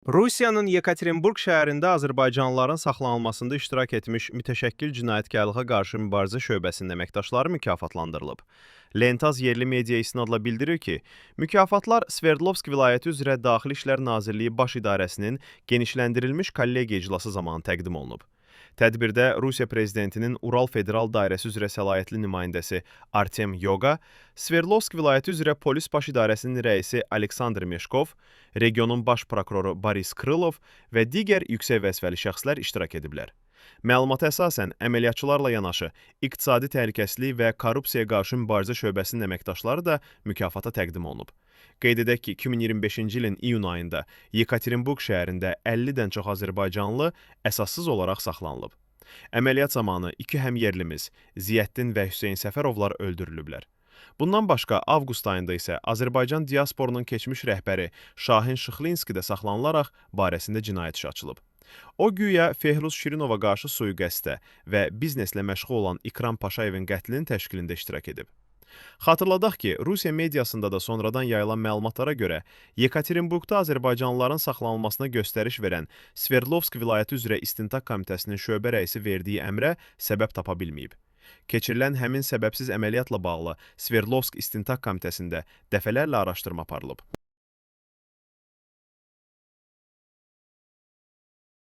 Rusiyanın Yekaterinburg şəhərində azərbaycanlıların saxlanılmasında iştirak etmiş mütəşəkkil cinayətkarlığa qarşı mübarizə şöbəsinin əməkdaşları mükafatlandırılıb. Lentaz yerli media isnadla bildirir ki, mükafatlar Sverdlovsk vilayəti üzrə Daxili İşlər Nazirliyi Baş İdarəsinin genişləndirilmiş kollegiya iclası zamanı təqdim olunub. Tədbirdə Rusiya Prezidentinin Ural Federal Dairəsi üzrə səlahiyyətli nümayəndəsi Artem Yoga, Sverdlovsk vilayəti üzrə Polis Baş İdarəsinin rəisi Aleksandr Meşkov, regionun baş prokuroru Boris Krılov və digər yüksək vəzifəli şəxslər iştirak ediblər. Məlumata əsasən, əməliyyatçılarla yanaşı İqtisadi Təhlükəsizlik və Korrupsiyaya qarşı mübarizə şöbəsinin əməkdaşları da mükafata təqdim olunub. Qeyd edək ki, 2025-ci ilin iyun ayında Yekaterinburg şəhərində 50-dən çox azərbaycanlı əsassız olaraq saxlanılıb. Əməliyyat zamanı iki həmyerlimiz Ziyəddin və Hüseyn Səfərovlar öldürülüblər. Bundan başqa, avqust ayında isə Azərbaycan diasporunun keçmiş rəhbəri Şahin Şıxlinski də saxlanılaraq barəsində cinayət işi açılıb. O güya Fehruz Şirinova qarşı sui-qəsddə və bizneslə məşğul olan İkram Paşayevin qətlinin təşkilində iştirak edib. Xatırladaq ki, Rusiya mediasında da sonradan yayılan məlumatlara görə Yekaterinburgda azərbaycanlıların saxlanılmasına göstəriş verən Sverdlovsk vilayəti üzrə İstintaq Komitəsinin şöbə rəisi verdiyi əmrə səbəb tapa bilməyib. Keçirilən həmin səbəbsiz əməliyyatla bağlı Sverdlovsk İstintaq Komitəsində dəfələrlə araşdırma aparılıb.